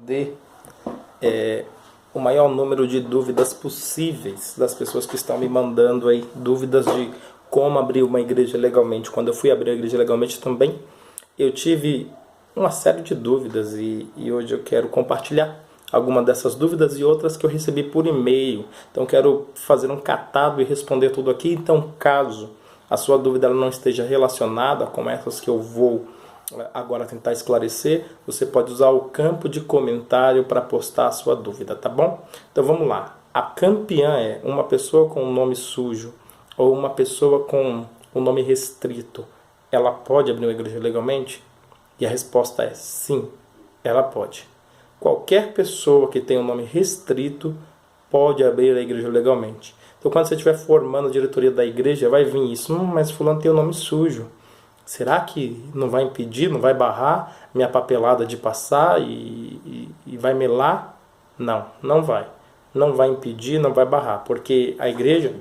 de o maior número de dúvidas possíveis das pessoas que estão me mandando aí dúvidas de como abrir uma igreja legalmente. Quando eu fui abrir a igreja legalmente também, eu tive uma série de dúvidas e hoje eu quero compartilhar algumas dessas dúvidas e outras que eu recebi por e-mail. Então quero fazer um catado e responder tudo aqui. Então, caso a sua dúvida ela não esteja relacionada com essas que eu vou agora tentar esclarecer, você pode usar o campo de comentário para postar a sua dúvida, tá bom? Então vamos lá. A campeã é uma pessoa com um nome sujo ou uma pessoa com um nome restrito. Ela pode abrir uma igreja legalmente? E a resposta é sim, ela pode. Qualquer pessoa que tenha um nome restrito pode abrir a igreja legalmente. Então quando você estiver formando a diretoria da igreja, vai vir isso. Mas fulano tem um nome sujo. Será que não vai impedir, não vai barrar minha papelada de passar e vai melar? Não, não vai. Não vai impedir, não vai barrar. Porque a igreja,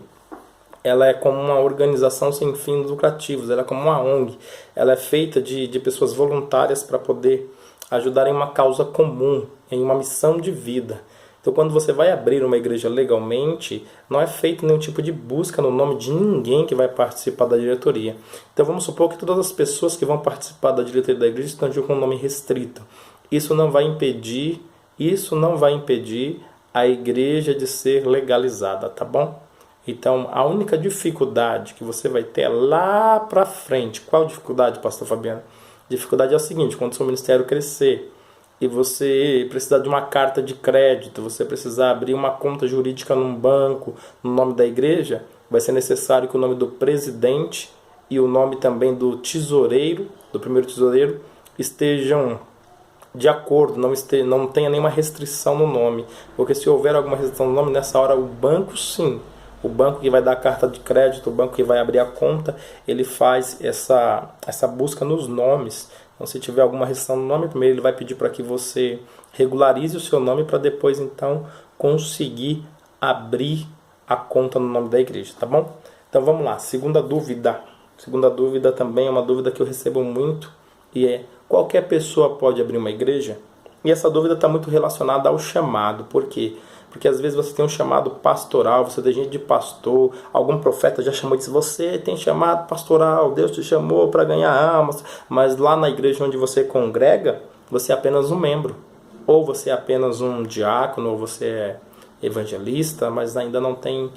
ela é como uma organização sem fins lucrativos. Ela é como uma ONG. Ela é feita de pessoas voluntárias para poder ajudar em uma causa comum, em uma missão de vida. Então, quando você vai abrir uma igreja legalmente, não é feito nenhum tipo de busca no nome de ninguém que vai participar da diretoria. Então, vamos supor que todas as pessoas que vão participar da diretoria da igreja estão com um nome restrito. Isso não vai impedir a igreja de ser legalizada, tá bom? Então, a única dificuldade que você vai ter é lá para frente. Qual dificuldade, pastor Fabiano? Dificuldade é o seguinte: quando o seu ministério crescer e você precisar de uma carta de crédito, você precisar abrir uma conta jurídica num banco, no nome da igreja, vai ser necessário que o nome do presidente e o nome também do tesoureiro, do primeiro tesoureiro, estejam de acordo, não tenha nenhuma restrição no nome. Porque se houver alguma restrição no nome, nessa hora o banco sim, o banco que vai dar a carta de crédito, o banco que vai abrir a conta, ele faz essa busca nos nomes. Então, se tiver alguma restrição no nome, primeiro ele vai pedir para que você regularize o seu nome para depois, então, conseguir abrir a conta no nome da igreja, tá bom? Então, vamos lá. Segunda dúvida. Segunda dúvida também é uma dúvida que eu recebo muito e é: qualquer pessoa pode abrir uma igreja? E essa dúvida está muito relacionada ao chamado. Por quê? Porque às vezes você tem um chamado pastoral, você tem gente de pastor, algum profeta já chamou e disse: você tem chamado pastoral, Deus te chamou para ganhar almas, mas lá na igreja onde você congrega, você é apenas um membro, ou você é apenas um diácono, ou você é evangelista, mas ainda não tem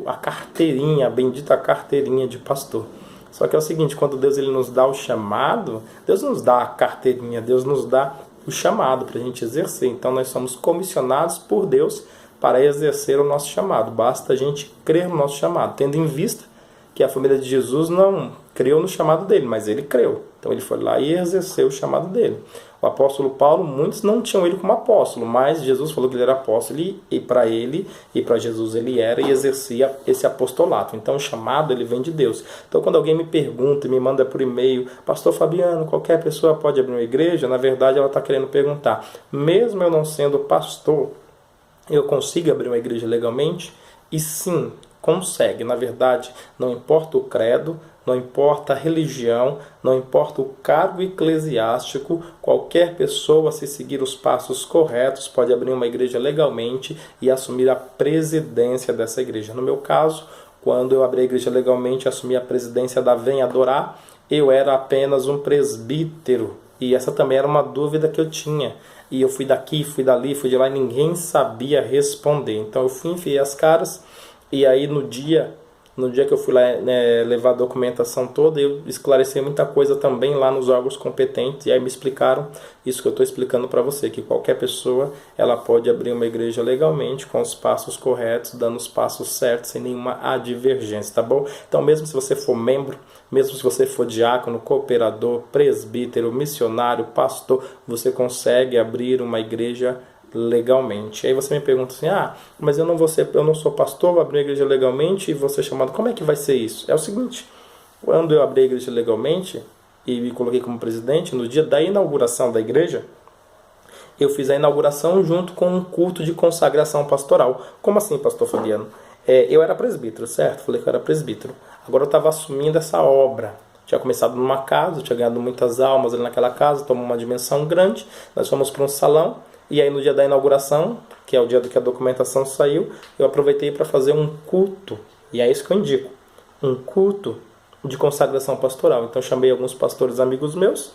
a carteirinha, a bendita carteirinha de pastor. Só que é o seguinte: quando Deus ele nos dá o chamado, Deus nos dá a carteirinha, Deus nos dá o chamado para a gente exercer. Então nós somos comissionados por Deus para exercer o nosso chamado. Basta a gente crer no nosso chamado, tendo em vista que a família de Jesus não creu no chamado dele, mas ele creu. Então ele foi lá e exerceu o chamado dele. O apóstolo Paulo, muitos não tinham ele como apóstolo, mas Jesus falou que ele era apóstolo e para ele e para Jesus ele era e exercia esse apostolato. Então o chamado ele vem de Deus. Então quando alguém me pergunta e me manda por e-mail: pastor Fabiano, qualquer pessoa pode abrir uma igreja? Na verdade ela está querendo perguntar: mesmo eu não sendo pastor, eu consigo abrir uma igreja legalmente? E sim, consegue. Na verdade, não importa o credo, não importa a religião, não importa o cargo eclesiástico, qualquer pessoa, se seguir os passos corretos, pode abrir uma igreja legalmente e assumir a presidência dessa igreja. No meu caso, quando eu abri a igreja legalmente e assumi a presidência da Vem Adorar, eu era apenas um presbítero. E essa também era uma dúvida que eu tinha. E eu fui daqui, fui dali, fui de lá e ninguém sabia responder. Então eu fui, enfiei as caras. E aí no dia que eu fui lá levar a documentação toda, eu esclareci muita coisa também lá nos órgãos competentes. E aí me explicaram isso que eu estou explicando para você, que qualquer pessoa ela pode abrir uma igreja legalmente, com os passos corretos, dando os passos certos, sem nenhuma advergência, tá bom? Então mesmo se você for membro, mesmo se você for diácono, cooperador, presbítero, missionário, pastor, você consegue abrir uma igreja legalmente. Aí você me pergunta assim: mas eu não sou pastor, vou abrir a igreja legalmente e vou ser chamado. Como é que vai ser isso? É o seguinte: quando eu abri a igreja legalmente e me coloquei como presidente, no dia da inauguração da igreja, eu fiz a inauguração junto com um culto de consagração pastoral. Como assim, pastor Fabiano? Eu era presbítero, certo? Falei que eu era presbítero. Agora eu estava assumindo essa obra. Tinha começado numa casa, tinha ganhado muitas almas ali naquela casa, tomou uma dimensão grande. Nós fomos para um salão e aí no dia da inauguração, que é o dia do que a documentação saiu, eu aproveitei para fazer um culto. E é isso que eu indico, um culto de consagração pastoral. Então chamei alguns pastores amigos meus,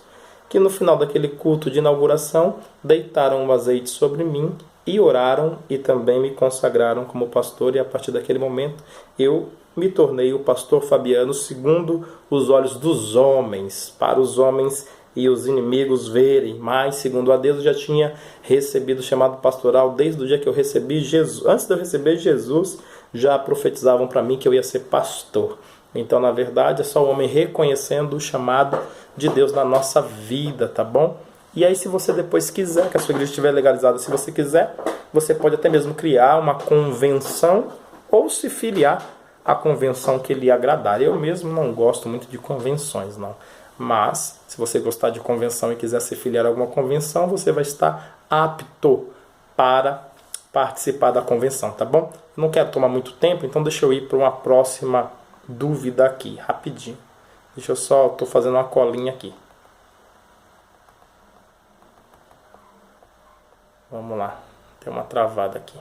que no final daquele culto de inauguração deitaram um azeite sobre mim e oraram e também me consagraram como pastor. E a partir daquele momento eu me tornei o pastor Fabiano segundo os olhos dos homens, para os homens e os inimigos verem. Mas segundo a Deus eu já tinha recebido o chamado pastoral desde o dia que eu recebi Jesus. Antes de eu receber Jesus, já profetizavam para mim que eu ia ser pastor. Então, na verdade, é só o homem reconhecendo o chamado de Deus na nossa vida, tá bom? E aí, se você depois quiser, que a sua igreja estiver legalizada, se você quiser, você pode até mesmo criar uma convenção ou se filiar à convenção que lhe agradar. Eu mesmo não gosto muito de convenções, não. Mas, se você gostar de convenção e quiser se filiar a alguma convenção, você vai estar apto para participar da convenção, tá bom? Não quero tomar muito tempo, então deixa eu ir para uma próxima dúvida aqui, rapidinho. Deixa eu só, estou fazendo uma colinha aqui. Vamos lá, tem uma travada aqui.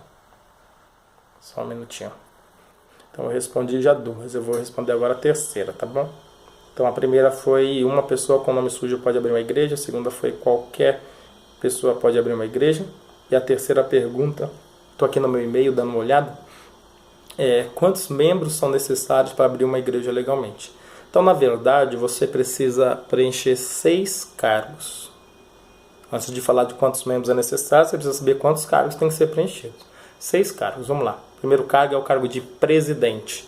Só um minutinho. Então eu respondi já duas, eu vou responder agora a terceira, tá bom? Então a primeira foi: uma pessoa com nome sujo pode abrir uma igreja. A segunda foi: qualquer pessoa pode abrir uma igreja. E a terceira pergunta, estou aqui no meu e-mail dando uma olhada, quantos membros são necessários para abrir uma igreja legalmente? Então, na verdade, você precisa preencher 6 cargos. Antes de falar de quantos membros é necessário, você precisa saber quantos cargos têm que ser preenchidos. 6 cargos, vamos lá. O primeiro cargo é o cargo de presidente.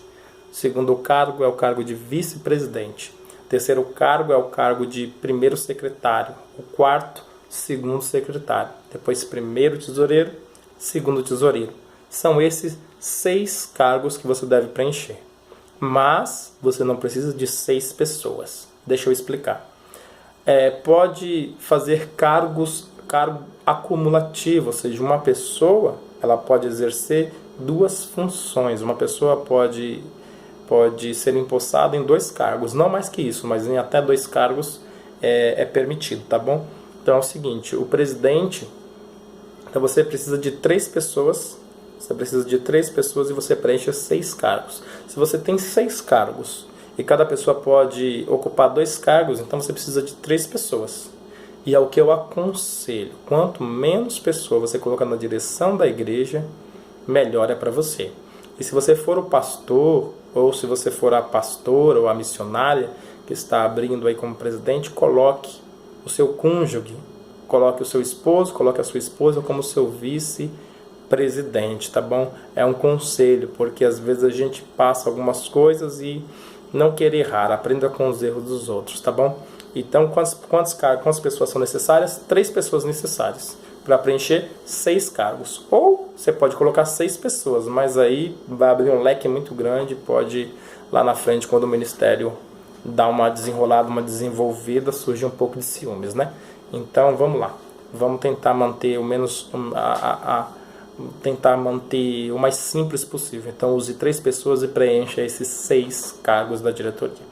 O segundo cargo é o cargo de vice-presidente. O terceiro cargo é o cargo de primeiro secretário. O quarto, segundo secretário. Depois, primeiro tesoureiro, segundo tesoureiro. São esses 6 cargos que você deve preencher. Mas você não precisa de 6 pessoas. Deixa eu explicar. Pode fazer cargo acumulativo, ou seja, uma pessoa ela pode exercer 2 funções. Uma pessoa pode ser empossada em 2 cargos, não mais que isso, mas em até 2 cargos é permitido, tá bom? Então é o seguinte, o presidente, então você precisa de 3 pessoas. Você precisa de 3 pessoas e você preenche 6 cargos. Se você tem 6 cargos e cada pessoa pode ocupar 2 cargos, então você precisa de 3 pessoas. E é o que eu aconselho. Quanto menos pessoas você colocar na direção da igreja, melhor é para você. E se você for o pastor, ou se você for a pastora ou a missionária que está abrindo aí como presidente, coloque o seu cônjuge, coloque o seu esposo, coloque a sua esposa como seu vice-presidente, tá bom? É um conselho, porque às vezes a gente passa algumas coisas e não quer errar, aprenda com os erros dos outros, tá bom? Então, quantas pessoas são necessárias? 3 pessoas necessárias para preencher 6 cargos. Ou você pode colocar 6 pessoas, mas aí vai abrir um leque muito grande, pode lá na frente, quando o ministério dá uma desenrolada, uma desenvolvida, surge um pouco de ciúmes, né? Então, vamos lá. Vamos tentar manter o menos tentar manter o mais simples possível. Então use 3 pessoas e preencha esses 6 cargos da diretoria.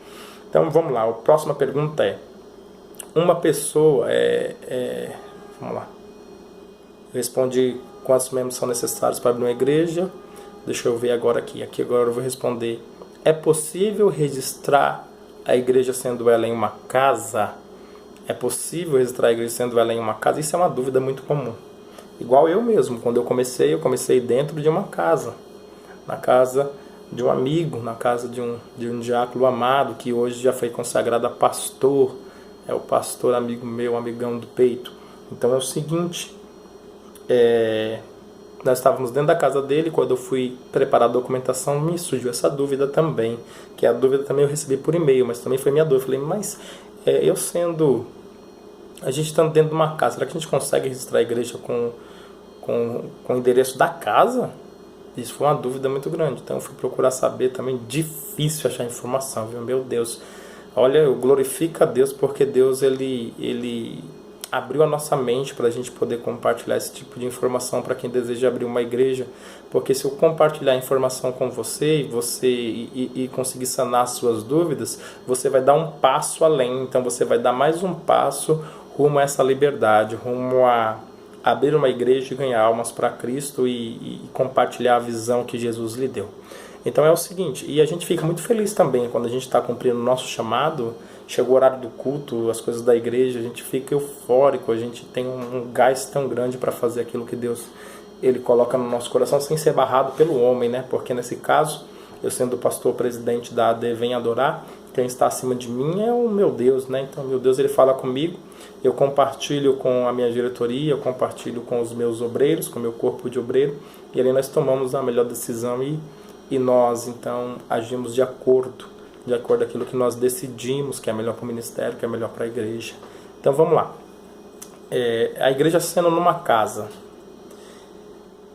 Então vamos lá, a próxima pergunta é: uma pessoa vamos lá. Eu respondi quantos membros são necessários para abrir uma igreja. Deixa eu ver agora aqui. Aqui agora eu vou responder: é possível registrar a igreja sendo ela em uma casa? É possível registrar a igreja sendo ela em uma casa? Isso é uma dúvida muito comum. Igual eu mesmo, quando eu comecei dentro de uma casa, na casa de um amigo, na casa de um diácono amado, que hoje já foi consagrado a pastor, é o pastor amigo meu, amigão do peito. Então é o seguinte, nós estávamos dentro da casa dele, quando eu fui preparar a documentação, me surgiu essa dúvida também, que a dúvida também eu recebi por e-mail, mas também foi minha dúvida. Eu falei, mas a gente estando dentro de uma casa, será que a gente consegue registrar a igreja com o endereço da casa? Isso foi uma dúvida muito grande. Então eu fui procurar saber também. Difícil achar informação, viu? Meu Deus. Olha, eu glorifico a Deus, porque Deus ele abriu a nossa mente para a gente poder compartilhar esse tipo de informação para quem deseja abrir uma igreja, porque se eu compartilhar informação com você e conseguir sanar as suas dúvidas, você vai dar um passo além, então você vai dar mais um passo rumo a essa liberdade, rumo a abrir uma igreja e ganhar almas para Cristo e compartilhar a visão que Jesus lhe deu. Então é o seguinte, e a gente fica muito feliz também quando a gente está cumprindo o nosso chamado, chegou o horário do culto, as coisas da igreja, a gente fica eufórico, a gente tem um gás tão grande para fazer aquilo que Deus ele coloca no nosso coração sem ser barrado pelo homem, né? Porque nesse caso, eu sendo o pastor presidente da AD Vem Adorar, quem está acima de mim é o meu Deus, né? Então, meu Deus, ele fala comigo, eu compartilho com a minha diretoria, eu compartilho com os meus obreiros, com o meu corpo de obreiro, e ali nós tomamos a melhor decisão e nós, então, agimos de acordo com aquilo que nós decidimos, que é melhor para o ministério, que é melhor para a igreja. Então, vamos lá. A igreja sendo numa casa,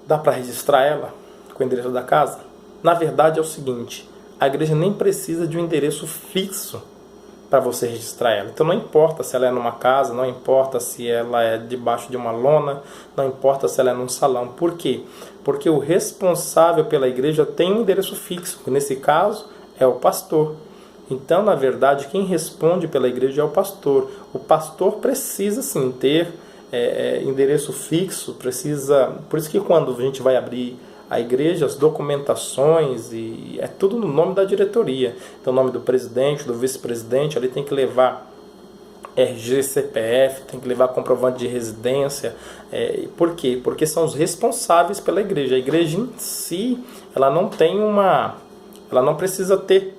dá para registrar ela com o endereço da casa? Na verdade, é o seguinte, a igreja nem precisa de um endereço fixo para você registrar ela. Então, não importa se ela é numa casa, não importa se ela é debaixo de uma lona, não importa se ela é num salão. Por quê? Porque o responsável pela igreja tem um endereço fixo, que nesse caso é o pastor. Então, na verdade, quem responde pela igreja é o pastor. O pastor precisa, sim, ter endereço fixo, precisa... Por isso que quando a gente vai abrir a igreja, as documentações, e é tudo no nome da diretoria. Então, o nome do presidente, do vice-presidente, ali tem que levar RG, CPF, tem que levar comprovante de residência. Por quê? Porque são os responsáveis pela igreja. A igreja em si, ela não tem uma... Ela não precisa ter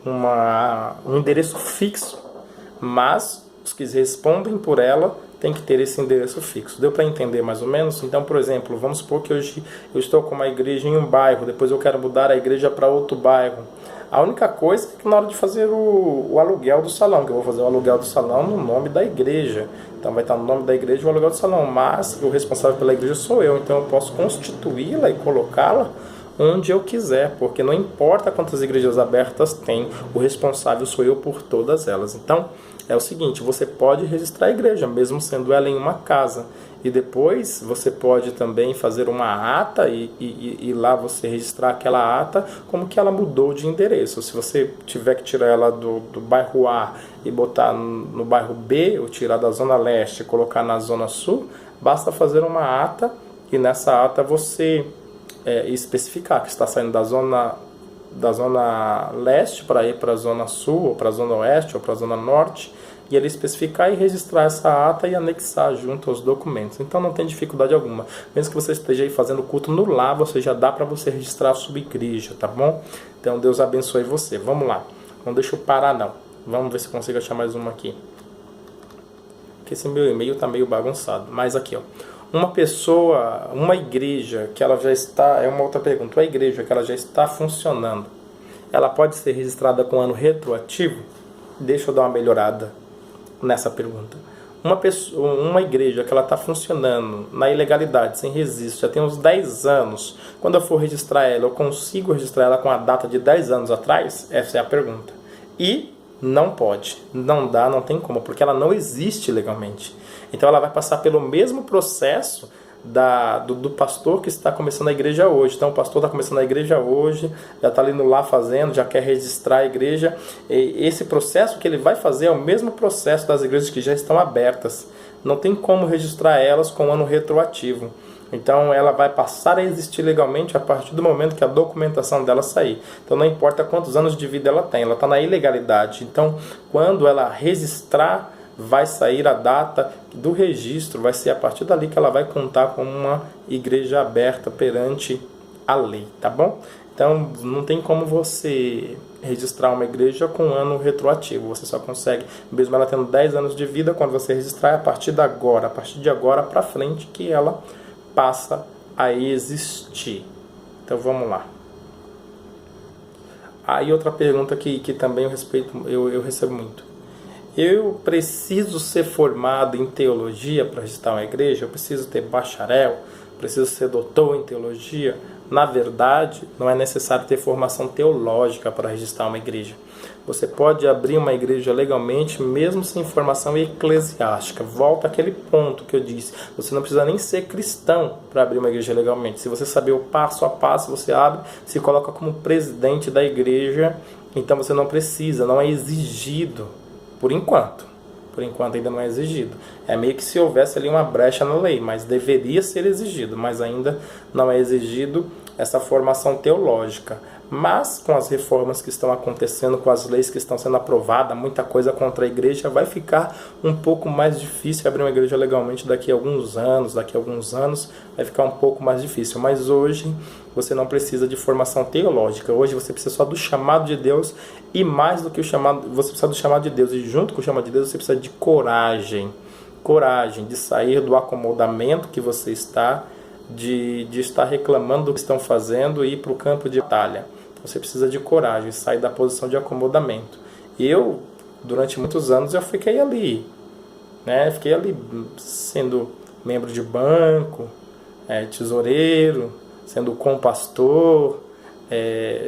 um endereço fixo, mas os que respondem por ela têm que ter esse endereço fixo. Deu para entender mais ou menos? Então, por exemplo, vamos supor que hoje eu estou com uma igreja em um bairro, depois eu quero mudar a igreja para outro bairro. A única coisa é que na hora de fazer o aluguel do salão, que eu vou fazer o aluguel do salão no nome da igreja. Então vai estar no nome da igreja o aluguel do salão, mas o responsável pela igreja sou eu, então eu posso constituí-la e colocá-la onde eu quiser, porque não importa quantas igrejas abertas tem, o responsável sou eu por todas elas. Então, é o seguinte, você pode registrar a igreja, mesmo sendo ela em uma casa, e depois você pode também fazer uma ata e lá você registrar aquela ata como que ela mudou de endereço. Se você tiver que tirar ela do bairro A e botar no bairro B, ou tirar da zona leste e colocar na zona sul, basta fazer uma ata, e nessa ata você especificar que está saindo da zona leste para ir para a zona sul, ou para a zona oeste, ou para a zona norte, e ele especificar e registrar essa ata e anexar junto aos documentos. Então não tem dificuldade alguma. Mesmo que você esteja aí fazendo culto no lar, você já dá para você registrar a sua igreja, tá bom? Então Deus abençoe você. Vamos lá. Não deixa eu parar não. Vamos ver se eu consigo achar mais uma aqui. Porque esse meu e-mail está meio bagunçado. Mas aqui, ó. Uma igreja que ela já está, é uma outra pergunta, uma igreja que ela já está funcionando, ela pode ser registrada com ano retroativo? Deixa eu dar uma melhorada nessa pergunta. Uma igreja que ela está funcionando na ilegalidade, sem registro, já tem uns 10 anos, quando eu for registrar ela, eu consigo registrar ela com a data de 10 anos atrás? Essa é a pergunta. E não pode, não dá, não tem como, porque ela não existe legalmente. Então ela vai passar pelo mesmo processo do pastor que está começando a igreja hoje. Então o pastor está começando a igreja hoje, já está ali no lá fazendo, já quer registrar a igreja. E esse processo que ele vai fazer é o mesmo processo das igrejas que já estão abertas. Não tem como registrar elas com ano retroativo. Então ela vai passar a existir legalmente a partir do momento que a documentação dela sair. Então não importa quantos anos de vida ela tem, ela está na ilegalidade. Então quando ela registrar, vai sair a data do registro, vai ser a partir dali que ela vai contar como uma igreja aberta perante a lei, tá bom? Então não tem como você registrar uma igreja com ano retroativo, você só consegue, mesmo ela tendo 10 anos de vida, quando você registrar, é a partir de agora para frente que ela passa a existir. Então vamos lá. Aí outra pergunta que também eu recebo muito. Eu preciso ser formado em teologia para registrar uma igreja? Eu preciso ter bacharel? Preciso ser doutor em teologia? Na verdade, não é necessário ter formação teológica para registrar uma igreja. Você pode abrir uma igreja legalmente, mesmo sem formação eclesiástica. Volta àquele ponto que eu disse. Você não precisa nem ser cristão para abrir uma igreja legalmente. Se você saber o passo a passo, você abre, se coloca como presidente da igreja. Então você não precisa, não é exigido, por enquanto. Por enquanto ainda não é exigido. É meio que se houvesse ali uma brecha na lei, mas deveria ser exigido, mas ainda não é exigido essa formação teológica. Mas com as reformas que estão acontecendo, com as leis que estão sendo aprovadas, muita coisa contra a igreja, vai ficar um pouco mais difícil abrir uma igreja legalmente daqui a alguns anos. Daqui a alguns anos vai ficar um pouco mais difícil. Mas hoje você não precisa de formação teológica. Hoje você precisa só do chamado de Deus, e mais do que o chamado, você precisa do chamado de Deus. E junto com o chamado de Deus você precisa de coragem. Coragem de sair do acomodamento que você está, de estar reclamando do que estão fazendo e ir para o campo de batalha. Você precisa de coragem, sair da posição de acomodamento. E eu, durante muitos anos, eu fiquei ali, né? Fiquei ali sendo membro de banco, tesoureiro, sendo compastor,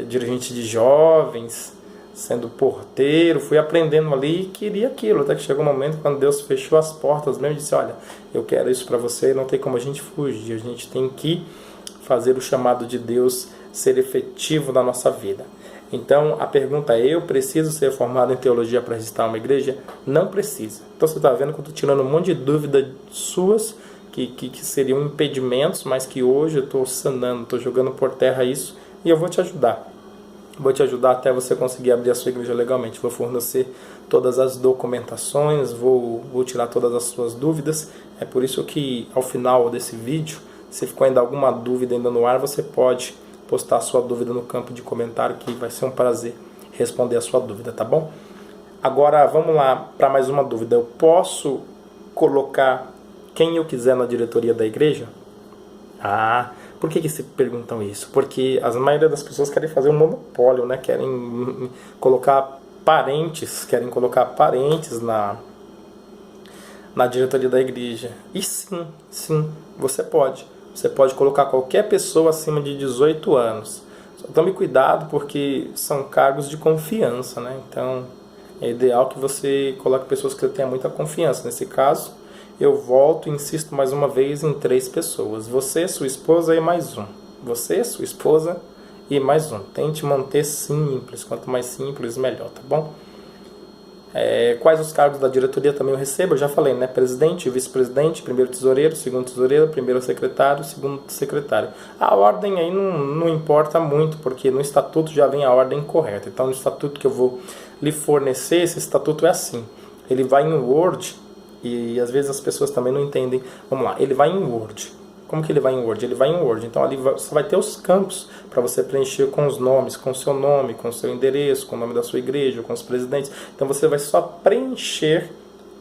dirigente de jovens, sendo porteiro. Fui aprendendo ali e queria aquilo, até que chegou um momento quando Deus fechou as portas mesmo e disse: olha, eu quero isso para você, não tem como a gente fugir, a gente tem que fazer o chamado de Deus ser efetivo na nossa vida. Então a pergunta é: eu preciso ser formado em teologia para registrar uma igreja? Não precisa. Então você está vendo que eu estou tirando um monte de dúvidas suas que seriam impedimentos, mas que hoje eu estou sanando, estou jogando por terra isso, e eu vou te ajudar. Vou te ajudar até você conseguir abrir a sua igreja legalmente. Vou fornecer todas as documentações, vou tirar todas as suas dúvidas. É por isso que ao final desse vídeo, se ficou ainda alguma dúvida ainda no ar, você pode postar a sua dúvida no campo de comentário, que vai ser um prazer responder a sua dúvida, tá bom? Agora vamos lá para mais uma dúvida. Eu posso colocar quem eu quiser na diretoria da igreja? Por que se perguntam isso? Porque a maioria das pessoas querem fazer um monopólio, né? Querem colocar parentes na diretoria da igreja. E sim, você pode. Você pode colocar qualquer pessoa acima de 18 anos. Só tome cuidado, porque são cargos de confiança, né? Então é ideal que você coloque pessoas que tenham muita confiança. Nesse caso, eu volto e insisto mais uma vez em 3 pessoas. Você, sua esposa e mais um. Você, sua esposa e mais um. Tente manter simples. Quanto mais simples, melhor, tá bom? Quais os cargos da diretoria também eu recebo? Eu já falei, né? Presidente, vice-presidente, primeiro tesoureiro, segundo tesoureiro, primeiro secretário, segundo secretário. A ordem aí não importa muito, porque no estatuto já vem a ordem correta. Então, no estatuto que eu vou lhe fornecer, esse estatuto é assim. Ele vai em Word, e às vezes as pessoas também não entendem. Vamos lá, ele vai em Word. Como que ele vai em Word? Ele vai em Word. Então ali você vai ter os campos para você preencher com os nomes, com o seu nome, com o seu endereço, com o nome da sua igreja, com os presidentes. Então você vai só preencher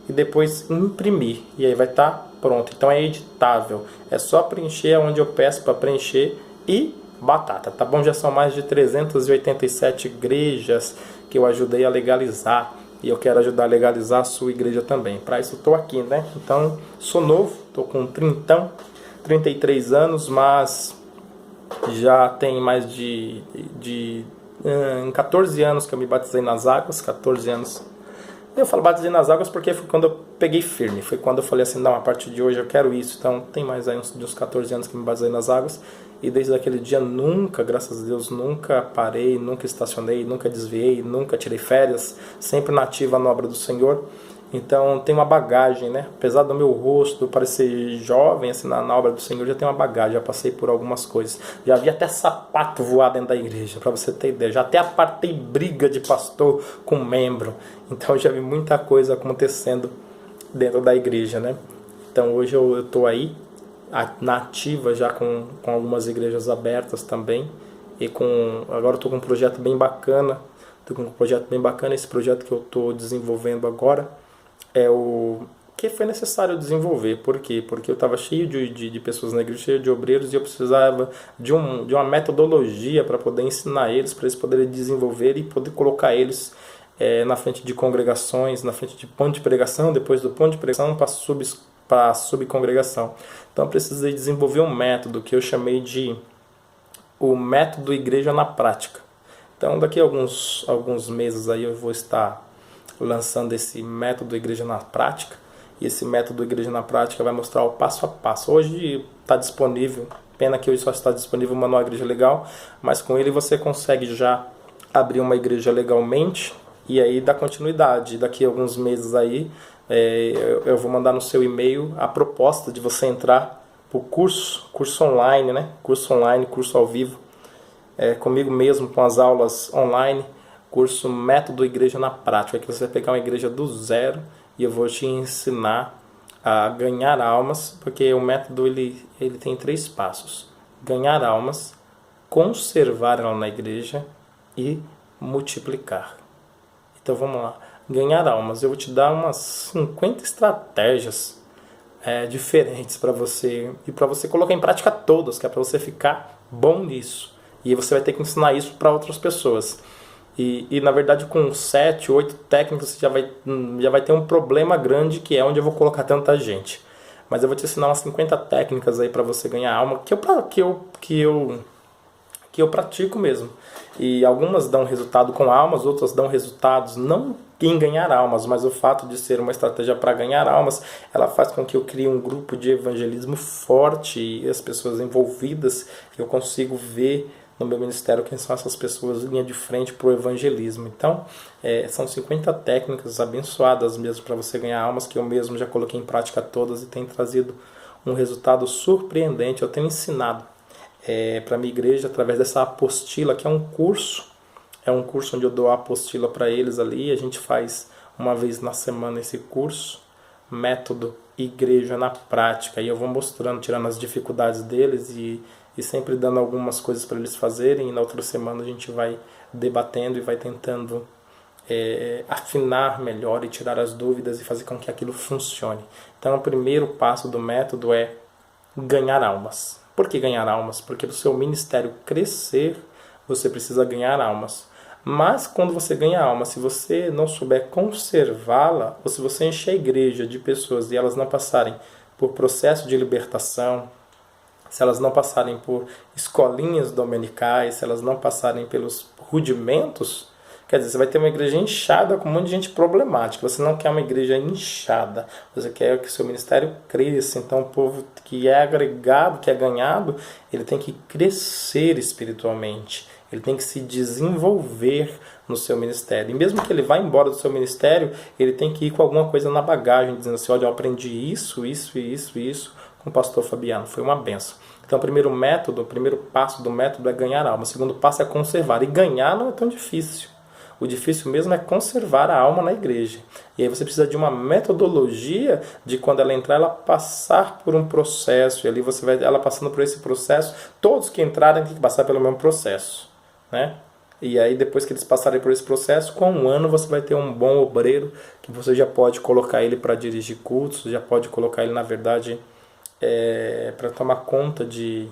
e depois imprimir. E aí vai estar pronto. Então é editável. É só preencher onde eu peço para preencher e batata, tá bom? Já são mais de 387 igrejas que eu ajudei a legalizar. E eu quero ajudar a legalizar a sua igreja também. Para isso eu estou aqui, né? Então, sou novo, estou com 33 anos, mas já tem mais de 14 anos que eu me batizei nas águas, 14 anos. Eu falo batizei nas águas porque foi quando eu peguei firme, foi quando eu falei assim, não, a partir de hoje eu quero isso. Então tem mais aí uns 14 anos que me batizei nas águas, e desde aquele dia nunca, graças a Deus, nunca parei, nunca estacionei, nunca desviei, nunca tirei férias, sempre na ativa na obra do Senhor. Então tem uma bagagem, né? Apesar do meu rosto parecer jovem assim, na obra do Senhor, já tem uma bagagem, já passei por algumas coisas. Já vi até sapato voar dentro da igreja, para você ter ideia. Já até apartei briga de pastor com membro. Então já vi muita coisa acontecendo dentro da igreja, né? Então hoje eu estou aí, na ativa, já com algumas igrejas abertas também. E agora eu estou com um projeto bem bacana. Esse projeto que eu estou desenvolvendo agora é o que foi necessário desenvolver. Por quê? Porque eu estava cheio de pessoas na igreja, cheio de obreiros, e eu precisava de uma metodologia para poder ensinar eles, para eles poderem desenvolver e poder colocar eles na frente de congregações, na frente de ponto de pregação, depois do ponto de pregação para a subcongregação. Então eu precisei desenvolver um método que eu chamei de o método igreja na prática. Então, daqui a alguns meses aí eu vou estar lançando esse método Igreja na Prática. E esse método Igreja na Prática vai mostrar o passo a passo. Hoje está disponível, pena que hoje só está disponível o Manual Igreja Legal, mas com ele você consegue já abrir uma igreja legalmente e aí dar continuidade. Daqui a alguns meses aí eu vou mandar no seu e-mail a proposta de você entrar para o curso online, né? Curso online, curso ao vivo, comigo mesmo, com as aulas online, curso Método Igreja na Prática, que você vai pegar uma igreja do zero e eu vou te ensinar a ganhar almas, porque o método ele tem 3 passos: ganhar almas, conservar ela na igreja e multiplicar. Então vamos lá, ganhar almas. Eu vou te dar umas 50 estratégias diferentes para você e para você colocar em prática todas, que é para você ficar bom nisso. E você vai ter que ensinar isso para outras pessoas. E na verdade com 7, 8 técnicas você já vai ter um problema grande, que é onde eu vou colocar tanta gente. Mas eu vou te ensinar umas 50 técnicas aí para você ganhar alma, que eu pratico mesmo. E algumas dão resultado com almas, outras dão resultados não em ganhar almas, mas o fato de ser uma estratégia para ganhar almas, ela faz com que eu crie um grupo de evangelismo forte e as pessoas envolvidas, eu consigo ver no meu ministério quem são essas pessoas linha de frente para o evangelismo. Então, são 50 técnicas abençoadas mesmo para você ganhar almas, que eu mesmo já coloquei em prática todas e tem trazido um resultado surpreendente. Eu tenho ensinado para a minha igreja através dessa apostila, que é um curso onde eu dou a apostila para eles ali. A gente faz uma vez na semana esse curso, Método Igreja na Prática, e eu vou mostrando, tirando as dificuldades deles e sempre dando algumas coisas para eles fazerem, e na outra semana a gente vai debatendo e vai tentando afinar melhor e tirar as dúvidas e fazer com que aquilo funcione. Então o primeiro passo do método é ganhar almas. Por que ganhar almas? Porque para o seu ministério crescer, você precisa ganhar almas. Mas quando você ganha alma, se você não souber conservá-la, ou se você encher a igreja de pessoas e elas não passarem por processo de libertação, se elas não passarem por escolinhas dominicais, se elas não passarem pelos rudimentos, quer dizer, você vai ter uma igreja inchada com um monte de gente problemática. Você não quer uma igreja inchada, você quer que o seu ministério cresça. Então o povo que é agregado, que é ganhado, ele tem que crescer espiritualmente, ele tem que se desenvolver no seu ministério. E mesmo que ele vá embora do seu ministério, ele tem que ir com alguma coisa na bagagem, dizendo assim: olha, eu aprendi isso com o pastor Fabiano, foi uma benção. Então o primeiro passo do método é ganhar alma. O segundo passo é conservar. E ganhar não é tão difícil. O difícil mesmo é conservar a alma na igreja. E aí você precisa de uma metodologia de quando ela entrar, ela passar por um processo. E ali você vai, ela passando por esse processo, todos que entrarem têm que passar pelo mesmo processo, né? E aí depois que eles passarem por esse processo, com um ano você vai ter um bom obreiro, que você já pode colocar ele para dirigir cultos, já pode colocar ele, na verdade, para tomar conta de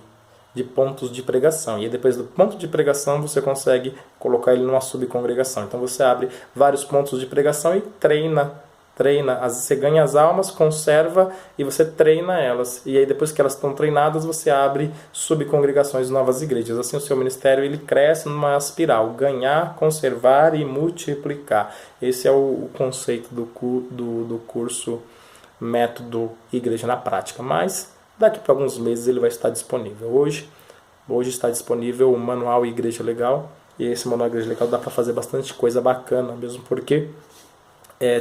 pontos de pregação. E aí, depois do ponto de pregação você consegue colocar ele numa subcongregação. Então você abre vários pontos de pregação e treina. Você ganha as almas, conserva e você treina elas. E aí depois que elas estão treinadas, você abre subcongregações, novas igrejas. Assim o seu ministério ele cresce numa espiral: ganhar, conservar e multiplicar. Esse é o conceito do curso Método Igreja na Prática. Mas daqui para alguns meses ele vai estar disponível. Hoje está disponível o Manual Igreja Legal. E esse Manual Igreja Legal dá para fazer bastante coisa bacana, mesmo porque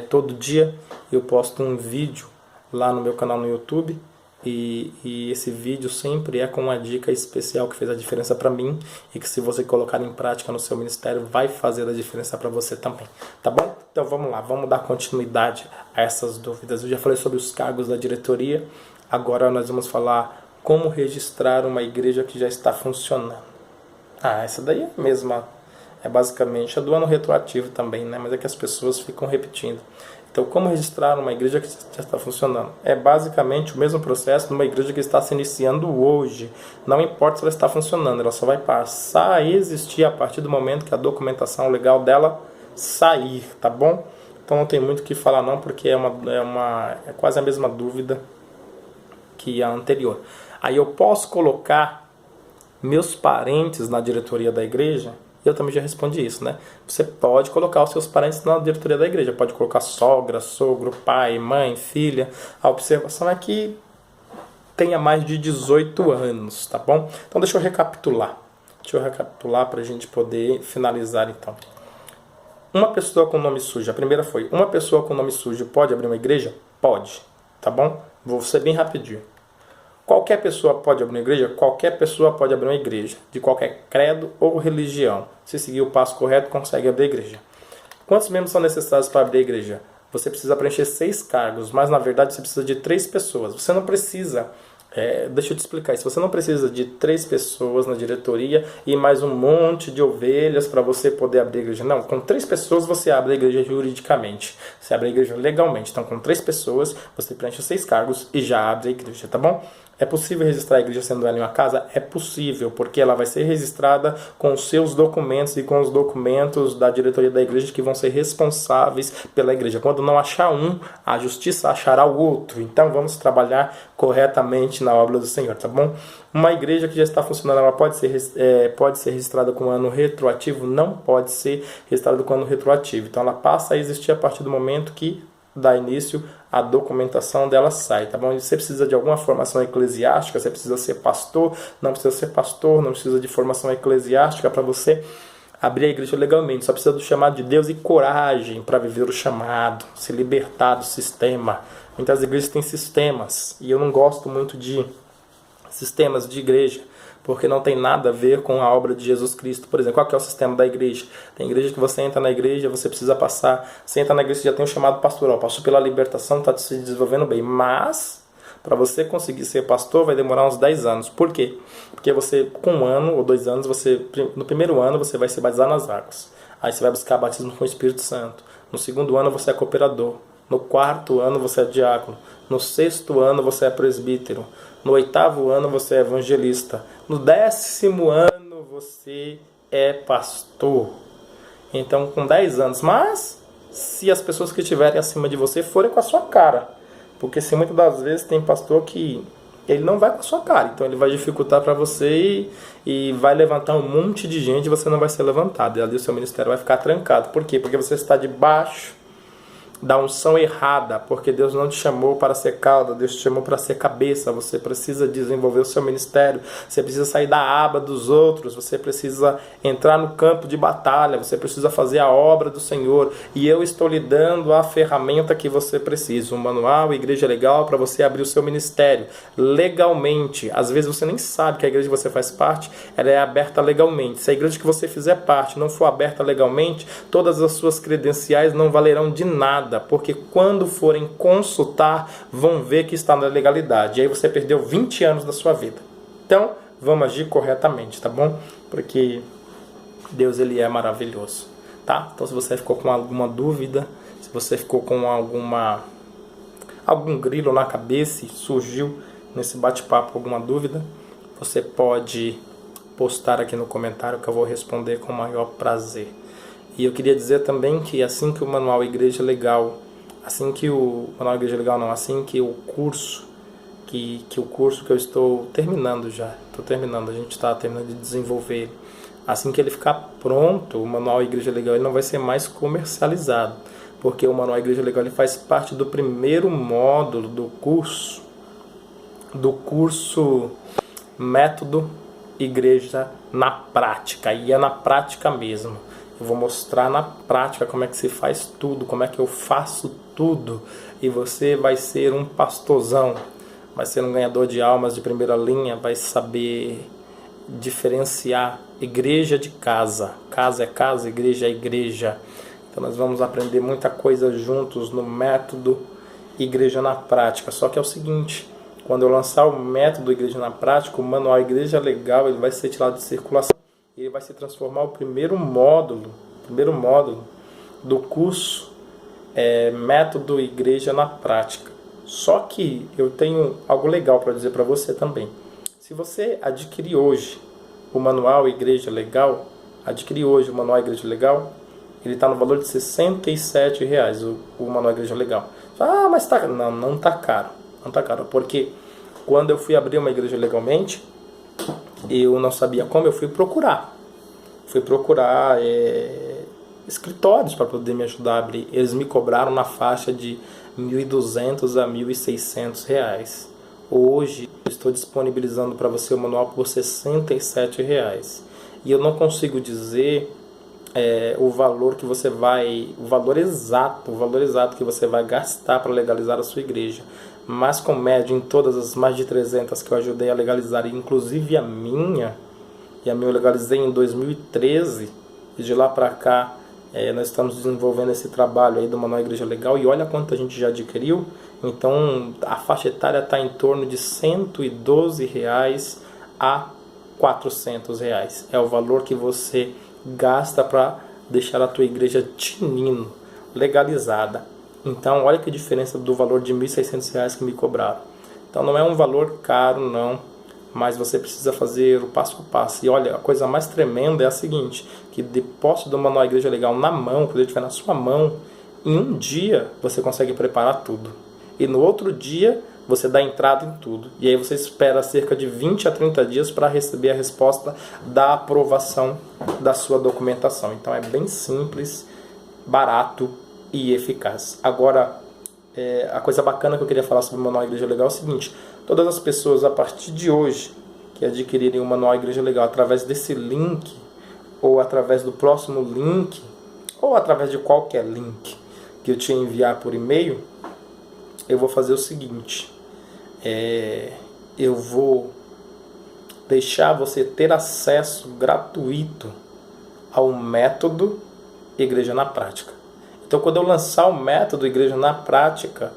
todo dia eu posto um vídeo lá no meu canal no YouTube. E esse vídeo sempre é com uma dica especial que fez a diferença para mim e que, se você colocar em prática no seu ministério, vai fazer a diferença para você também, tá bom? Então vamos lá, vamos dar continuidade a essas dúvidas. Eu já falei sobre os cargos da diretoria, agora nós vamos falar como registrar uma igreja que já está funcionando. Essa daí é a mesma, é basicamente a do ano retroativo também, né? Mas é que as pessoas ficam repetindo. Então, como registrar uma igreja que já está funcionando? É basicamente o mesmo processo de uma igreja que está se iniciando hoje. Não importa se ela está funcionando, ela só vai passar a existir a partir do momento que a documentação legal dela sair, tá bom? Então não tem muito o que falar não, porque é quase a mesma dúvida que a anterior. Aí eu posso colocar meus parentes na diretoria da igreja? Eu também já respondi isso, né? Você pode colocar os seus parentes na diretoria da igreja. Pode colocar sogra, sogro, pai, mãe, filha. A observação é que tenha mais de 18 anos, tá bom? Então deixa eu recapitular. Para a gente poder finalizar então. Uma pessoa com nome sujo. A primeira foi, uma pessoa com nome sujo pode abrir uma igreja? Pode, tá bom? Vou ser bem rapidinho. Qualquer pessoa pode abrir uma igreja? Qualquer pessoa pode abrir uma igreja, de qualquer credo ou religião. Se seguir o passo correto, consegue abrir a igreja. Quantos membros são necessários para abrir a igreja? Você precisa preencher 6 cargos, mas na verdade você precisa de 3 pessoas. Você não precisa, deixa eu te explicar isso, você não precisa de 3 pessoas na diretoria e mais um monte de ovelhas para você poder abrir a igreja. Não, com 3 pessoas você abre a igreja juridicamente, você abre a igreja legalmente. Então com 3 pessoas você preenche 6 cargos e já abre a igreja, tá bom? É possível registrar a igreja sendo ela em uma casa? É possível, porque ela vai ser registrada com os seus documentos e com os documentos da diretoria da igreja que vão ser responsáveis pela igreja. Quando não achar um, a justiça achará o outro. Então vamos trabalhar corretamente na obra do Senhor, tá bom? Uma igreja que já está funcionando, ela pode ser registrada com ano retroativo? Não pode ser registrada com ano retroativo. Então ela passa a existir a partir do momento que dá início a documentação dela sai, tá bom? Você precisa de alguma formação eclesiástica, você precisa ser pastor, não precisa de formação eclesiástica para você abrir a igreja legalmente, só precisa do chamado de Deus e coragem para viver o chamado, se libertar do sistema. Muitas igrejas têm sistemas, e eu não gosto muito de sistemas de igreja, porque não tem nada a ver com a obra de Jesus Cristo. Por exemplo, qual que é o sistema da igreja? Tem igreja que você entra na igreja, você precisa passar, você entra na igreja, você já tem um chamado pastoral, passou pela libertação, está se desenvolvendo bem, mas para você conseguir ser pastor vai demorar uns 10 anos. Por quê? Porque você, com 1 ano ou 2 anos, no primeiro ano você vai se batizar nas águas, aí você vai buscar batismo com o Espírito Santo, no segundo ano você é cooperador, no 4º ano você é diácono, no 6º ano você é presbítero, no 8º ano você é evangelista, no 10º ano você é pastor. Então com 10 anos, mas se as pessoas que estiverem acima de você forem com a sua cara, porque se muitas das vezes tem pastor que ele não vai com a sua cara, então ele vai dificultar para você e vai levantar um monte de gente e você não vai ser levantado, e ali o seu ministério vai ficar trancado. Por quê? Porque você está debaixo da unção errada, porque Deus não te chamou para ser cauda, Deus te chamou para ser cabeça. Você precisa desenvolver o seu ministério, você precisa sair da aba dos outros, você precisa entrar no campo de batalha, você precisa fazer a obra do Senhor, e eu estou lhe dando a ferramenta que você precisa, um manual, igreja legal, para você abrir o seu ministério legalmente. Às vezes você nem sabe que a igreja que você faz parte, ela é aberta legalmente. Se a igreja que você fizer parte não for aberta legalmente, todas as suas credenciais não valerão de nada, porque quando forem consultar, vão ver que está na legalidade. E aí você perdeu 20 anos da sua vida. Então, vamos agir corretamente, tá bom? Porque Deus, ele é maravilhoso, tá? Então, se você ficou com alguma dúvida, se você ficou com algum grilo na cabeça e surgiu nesse bate-papo alguma dúvida, você pode postar aqui no comentário que eu vou responder com o maior prazer. E eu queria dizer também que assim que o Manual Igreja Legal, assim que o curso que eu estou terminando já, a gente está terminando de desenvolver ele, assim que ele ficar pronto, o Manual Igreja Legal ele não vai ser mais comercializado, porque o Manual Igreja Legal ele faz parte do primeiro módulo do curso Método Igreja na Prática, e é na prática mesmo. Eu vou mostrar na prática como é que se faz tudo, como é que eu faço tudo. E você vai ser um pastorzão, vai ser um ganhador de almas de primeira linha, vai saber diferenciar igreja de casa. Casa é casa, igreja é igreja. Então nós vamos aprender muita coisa juntos no método Igreja na Prática. Só que é o seguinte, quando eu lançar o método Igreja na Prática, o manual Igreja Legal, ele vai ser tirado de circulação. Ele vai se transformar o primeiro módulo do curso Método Igreja na Prática. Só que eu tenho algo legal para dizer para você também. Se você adquirir hoje o Manual Igreja Legal, ele está no valor de R$ 67,00, o Manual Igreja Legal. Ah, mas tá, não está caro. Não está caro, porque quando eu fui abrir uma igreja legalmente, eu não sabia como, eu fui procurar. fui procurar escritórios para poder me ajudar a abrir. Eles me cobraram na faixa de R$ 1.200 a R$ 1.600. Hoje estou disponibilizando para você o manual por R$ 67. E eu não consigo dizer o valor que você vai, o valor exato que você vai gastar para legalizar a sua igreja. Mas com média em todas as mais de 300 que eu ajudei a legalizar, inclusive a minha eu legalizei em 2013, e de lá para cá nós estamos desenvolvendo esse trabalho aí do Manual Igreja Legal, e olha quanto a gente já adquiriu. Então a faixa etária está em torno de R$ 112 a R$ 400. É o valor que você gasta para deixar a tua igreja tinindo, legalizada. Então olha que diferença do valor de R$ 1.600 que me cobraram. Então não é um valor caro não, mas você precisa fazer o passo a passo. E olha, a coisa mais tremenda é a seguinte, que de posse do Manual Igreja Legal na mão, quando ele estiver na sua mão, em um dia você consegue preparar tudo. E no outro dia você dá entrada em tudo. E aí você espera cerca de 20 a 30 dias para receber a resposta da aprovação da sua documentação. Então é bem simples, barato e eficaz. Agora, a coisa bacana que eu queria falar sobre o Manual Igreja Legal é o seguinte: todas as pessoas a partir de hoje que adquirirem o Manual Igreja Legal através desse link, ou através do próximo link, ou através de qualquer link que eu te enviar por e-mail, eu vou fazer o seguinte: eu vou deixar você ter acesso gratuito ao método Igreja na Prática. Então, quando eu lançar o método Igreja na Prática,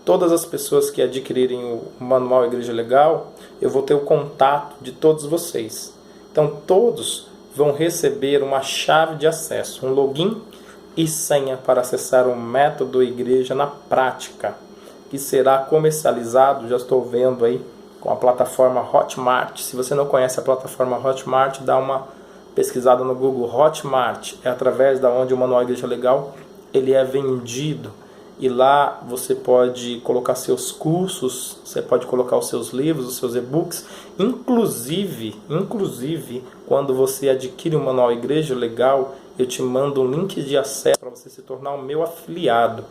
todas as pessoas que adquirirem o Manual Igreja Legal, eu vou ter o contato de todos vocês. Então, todos vão receber uma chave de acesso, um login e senha para acessar o método Igreja na Prática, que será comercializado, já estou vendo aí, com a plataforma Hotmart. Se você não conhece a plataforma Hotmart, dá uma pesquisada no Google. Hotmart é através da onde o Manual Igreja Legal ele é vendido, e lá você pode colocar seus cursos, você pode colocar os seus livros, os seus e-books, inclusive quando você adquire o Manual Igreja Legal, eu te mando um link de acesso para você se tornar o meu afiliado.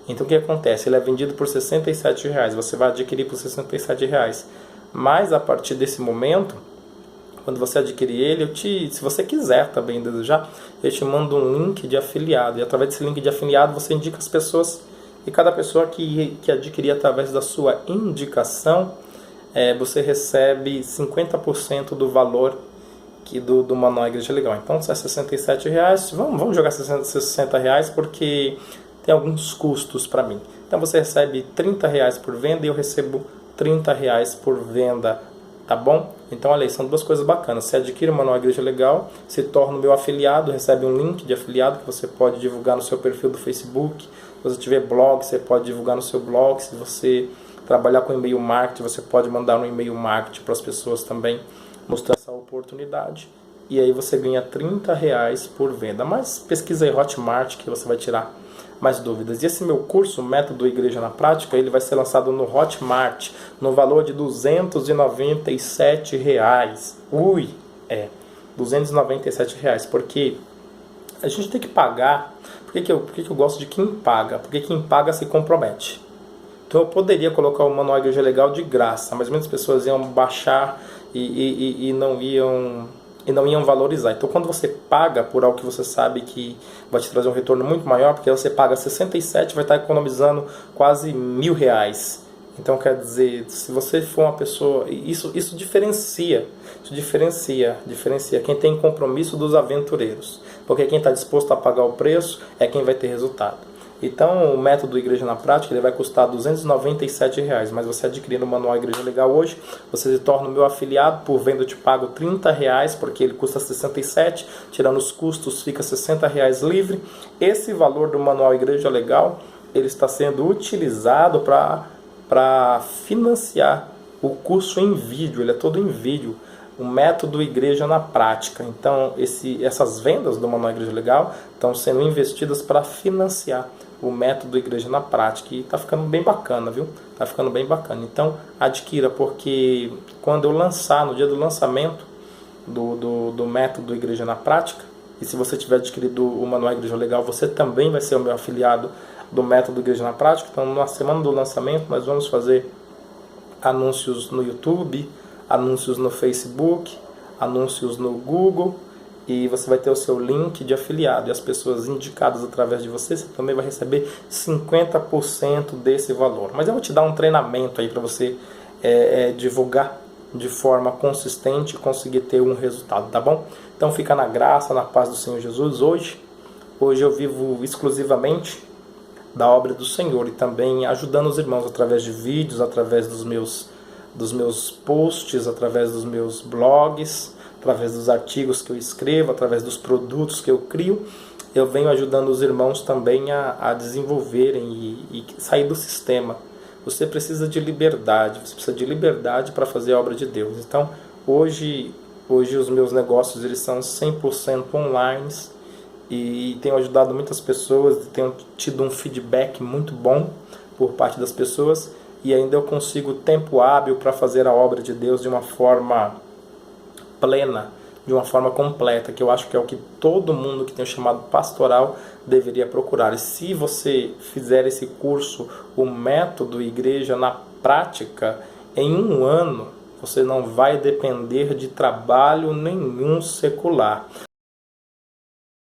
Então o que acontece? Ele é vendido por R$ 67, você vai adquirir por R$ 67, mas a partir desse momento, quando você adquirir ele, se você quiser também desejar, eu te mando um link de afiliado. E através desse link de afiliado você indica as pessoas. E cada pessoa que adquirir através da sua indicação, você recebe 50% do valor do Manual Igreja Legal. Então, se é R$ 67, vamos jogar R$ 60 porque tem alguns custos para mim. Então você recebe R$ 30 por venda e eu recebo R$ 30 por venda. Tá bom? Então, olha aí, são duas coisas bacanas. Você adquire o Manual Igreja Legal, se torna o meu afiliado, recebe um link de afiliado que você pode divulgar no seu perfil do Facebook. Se você tiver blog, você pode divulgar no seu blog. Se você trabalhar com e-mail marketing, você pode mandar um e-mail marketing para as pessoas também, mostrar essa oportunidade. E aí você ganha R$ 30 por venda. Mas pesquisa aí Hotmart que você vai tirar mais dúvidas. E esse meu curso, Método Igreja na Prática, ele vai ser lançado no Hotmart no valor de R$ 297. R$ 297, porque a gente tem que pagar. Por que eu gosto de quem paga? Porque quem paga se compromete. Então eu poderia colocar o Manual Igreja Legal de graça, mas muitas pessoas iam baixar e não iam valorizar. Então quando você paga por algo que você sabe que vai te trazer um retorno muito maior, porque você paga 67, vai estar economizando quase R$ 1.000. Então quer dizer, se você for uma pessoa, isso diferencia quem tem compromisso dos aventureiros, porque quem está disposto a pagar o preço é quem vai ter resultado. Então o método Igreja na Prática ele vai custar R$ 297, mas você adquirindo o Manual Igreja Legal hoje, você se torna o meu afiliado. Por venda eu te pago R$ 30, porque ele custa 67, tirando os custos fica R$ 60 livre. Esse valor do Manual Igreja Legal ele está sendo utilizado para financiar o curso em vídeo, ele é todo em vídeo, o método Igreja na Prática. Então essas vendas do Manual Igreja Legal estão sendo investidas para financiar o método Igreja na Prática, e está ficando bem bacana, viu? Está ficando bem bacana. Então adquira, porque quando eu lançar, no dia do lançamento, do método Igreja na Prática. E se você tiver adquirido o Manual Igreja Legal, você também vai ser o meu afiliado do método Igreja na Prática. Então, na semana do lançamento, nós vamos fazer anúncios no YouTube, anúncios no Facebook, anúncios no Google, e você vai ter o seu link de afiliado, e as pessoas indicadas através de você também vai receber 50% desse valor. Mas eu vou te dar um treinamento aí para você divulgar de forma consistente e conseguir ter um resultado, tá bom? Então fica na graça, na paz do Senhor Jesus. Hoje eu vivo exclusivamente da obra do Senhor e também ajudando os irmãos através de vídeos, através dos meus posts, através dos meus blogs, através dos artigos que eu escrevo, através dos produtos que eu crio. Eu venho ajudando os irmãos também a desenvolverem e sair do sistema. Você precisa de liberdade, você precisa de liberdade para fazer a obra de Deus. Então, hoje os meus negócios eles são 100% online e tenho ajudado muitas pessoas, tenho tido um feedback muito bom por parte das pessoas e ainda eu consigo tempo hábil para fazer a obra de Deus de uma forma plena, de uma forma completa, que eu acho que é o que todo mundo que tem o chamado pastoral deveria procurar. E se você fizer esse curso, o método Igreja na Prática, em 1 ano, você não vai depender de trabalho nenhum secular.